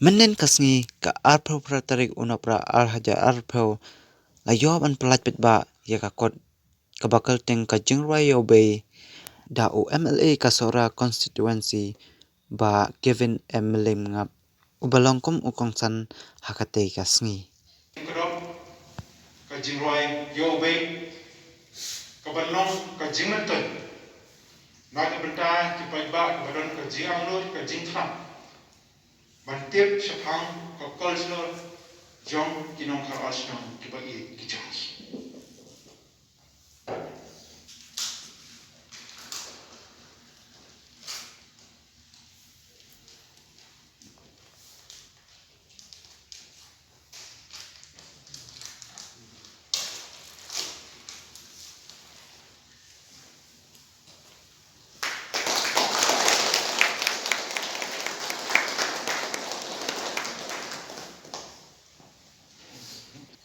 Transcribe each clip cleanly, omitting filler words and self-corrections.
Menen kasngi ka arpau pratarik unapra arhaja arpau ayob an pelajpet ba ya kakot kabakal teng ka jingrai obey da UMLA kasora constituency ba Kevin M. Lim ngap ubalongkom ukongsan hakate kasngi. Kedok ka jingrai yobe ka banong ka jingmentun na ka benta ki paiba ka badon ka jiang lut ka jingtham ban tip shapang ka cultural jong kinong khar asnong ki ba I ki jang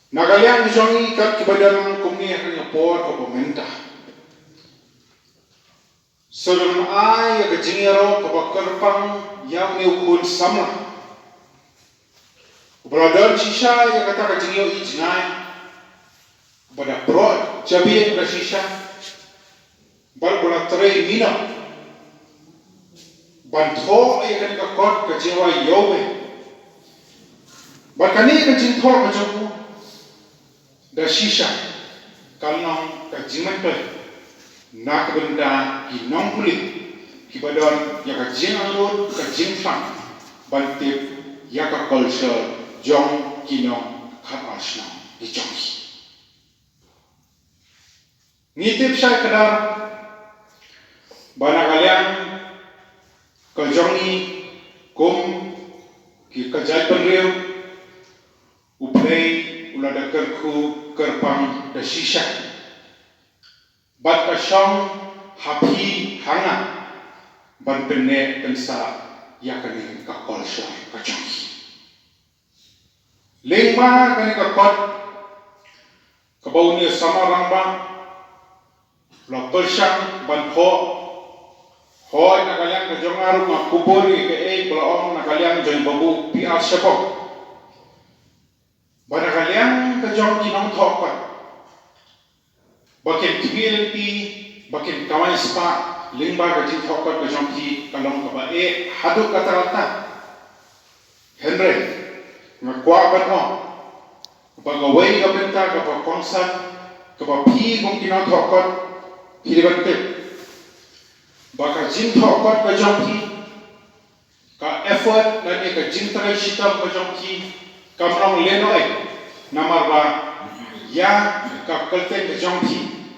Nagalian di jongi kat kibadan kumni akan ngapor ka pementa. Sebelum ai ya kejingero ka bakarpang yang ni ukun sama. Beradar sisa ya kata kejingio I jinai. Pada pro jabi ka sisa. Bar bola tray mina. Bantho ya kan ka kot kejingwa yobe. Bar kani kejingtho ka jomu. Da shisha kalnong ka jimanto nak benda ki nong kulit ki badon ya ka jing angut ka jing fang bantip ya ka culture jong kinong khat asna di jong ngitip sai kadar bana kalian ka jongi kum ki ka jai penriu uplay ulada kerku kerpang da shisha bat ka shong hapi hanga ban penne pensa yakani ka kolsha ka jang lengma kani ka kot ka bauni samaramba la kolsha ban ho hoy na kalian ka jongaru ma kuburi ke blaong na kalian jong babu pi ashapo Bana kalian ka jong kinong thokpat bakin TBLP bakin kawai spa lingba ka jing thokpat ka jong ki kalong ka ba hadu katarata Henry ngakwa ban o ba gawai ka benta ka ba kongsan ka ba pi gong kinong thokpat hilibante ba ka jing thokpat ka jong ki ka effort na ni ka jing tray shitam ka jong ki kamrong lenoi namar ba ya ka kalten ke jongki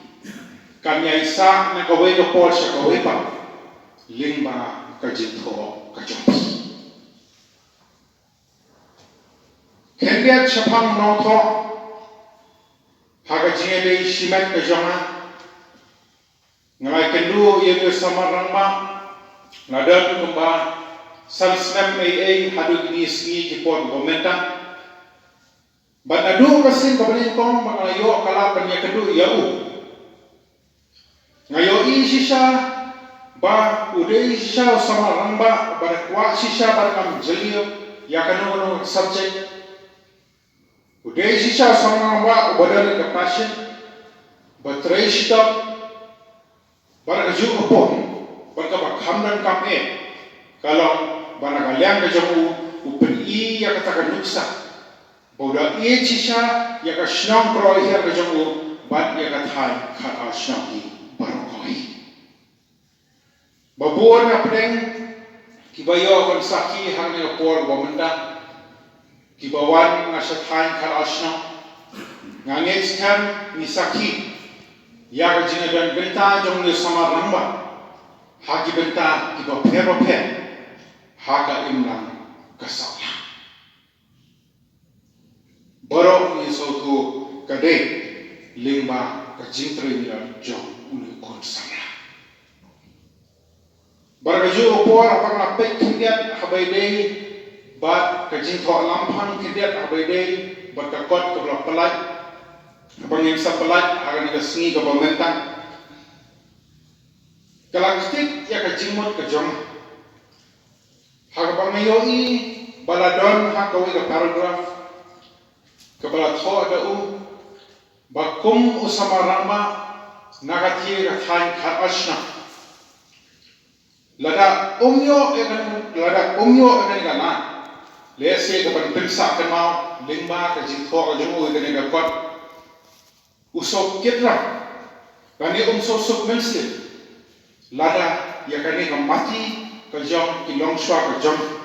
kanya isa na kawai do por sa kawai pa lingba ka jintho ka jongki kendiat chapang no tho haga jingele shimat ka jonga ngai kendu ye samarangma ngadan kumba salsnam ai hadu ni ski ki por gomenta Banadu kasin kabalin kong mangayo kala panya kedu yau. Ngayo I sisa ba udai sisa sama ramba pada kwa sisa pada kam jelio ya kanu subject. Udai sisa sama ramba badal ke passion. Batrai sita pada keju upon pada bakam dan kam kalau pada kalian kejamu upen I ya katakan nuksa. Boda ia sisa ya ka snong kroi ya ka jongu bat ya ka thai khat a snong I barokoi babor na peng ki bayo kon saki hang ne por bomenda ki bawan na sa thai khat a snong ngange skan ni saki ya ka jinga dan benta jong ne sama ramba ha ki benta ki ba phe ha ka imlang kasal Borok ni sotu kade lingba ka jingtre ni jong uni kon sama. Baraju opor apang na pek kindiat habai dei bat ka jingtho lampang kindiat habai dei bat ka kot ka blok pelat abang yang sa pelat akan ka singi ka pementang kalak stik ya ka jingmot ka jong ha ka bang I baladon hakawi ka paragraph kabala tho ada bakum usama rama nagati ka thain khat ashna lada umyo ekan na lese ka ban pinsa ka mau lingba ka jitho ka jumu ekan ka kot usok kitra kani suk mensi lada ya kani ka mati ka jong ki long shwa ka jong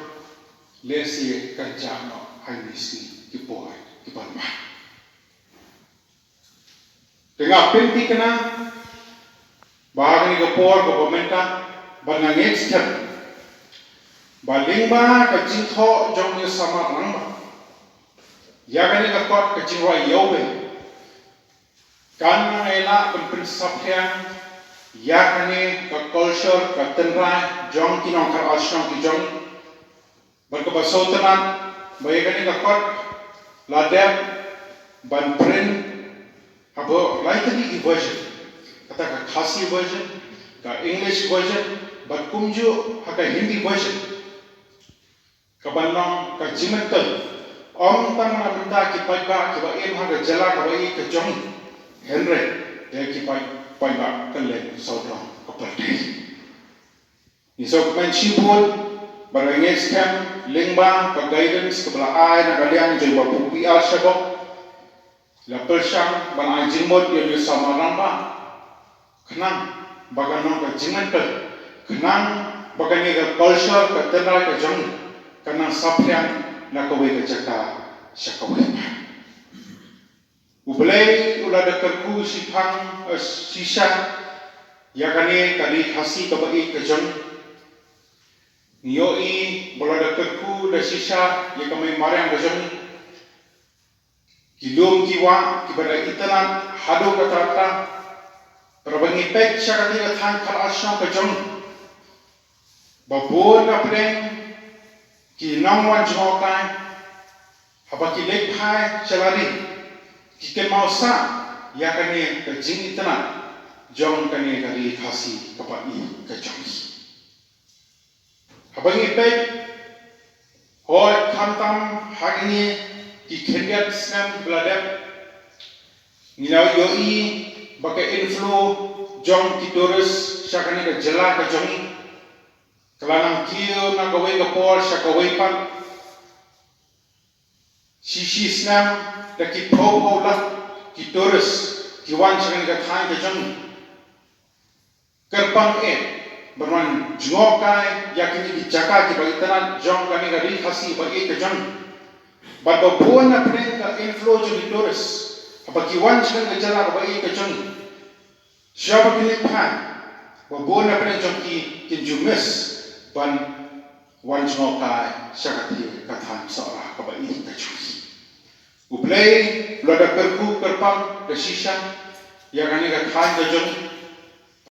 lese ka jano hai nisi ki boy ki palma tengah pinti kena bahagani ka por ka pementa bana next step balingba ka jitho jong ni sama rangba ya kani ka kot ka jingwa yobe kan ela penprinsip ya kani ka culture ka tenrai jong kinong kar ashram ki jong berkebasotanan bayi kani ka kot ladem ban print abo lai tadi version kata ka khasi version ka English version bat kumju haka Hindi version ka banong ka jimental om tang na benda ki pai ba ki ba em haka jala ka ba ka jong Henry dia ki pai ba ka le saudra ka parti ni sok men chibul barangay scam lingba ka guidance ka bala ai na kalian jay ba pupi al shabok la persyang ban ai jimot dia ni sama ramba kenang baganong ka jimental kenang bagani ka culture ka tenai ka jong kanang sapyang na kawe ka jaka syakawe ublay ulada kerku sipang sisa yakani kali khasi ka bai ka jong nioi ulada kerku da sisa yakamay marang ka jong kilom kiwa kibada itanan hado ka trata Prabangi pek syakati ka thang khar asyaw ka jong babon na preng ki nangwan jhokai habaki lek phai chalari ki ke mausa ya kane ka jing itna jong kane kari khasi kapai ka jong habangi pek hoy khamtam hagini ki khendiat snam bladem ngilaw yoi baka inflow jong ki tourist syakani ka jela ka jong kelanang kiyo na gawai ka por syakawai pan sisi snam da ki pho la ki tourist ki wan syakani ka thai ka jong kerpang berman jongai yakini ki jaka ki bagi tanan jong kani ka ri khasi bagi ka jong but babon na pren ka inflow jo ki tourist bagi wan syakani ka jela ka bagi ka jong siapa kini pan babon na pren jong ki jumis ban wan jongai syakati ka than sora ka bagi ka jong ublay loda kerku kerpang da sisa yakani ka than ka jong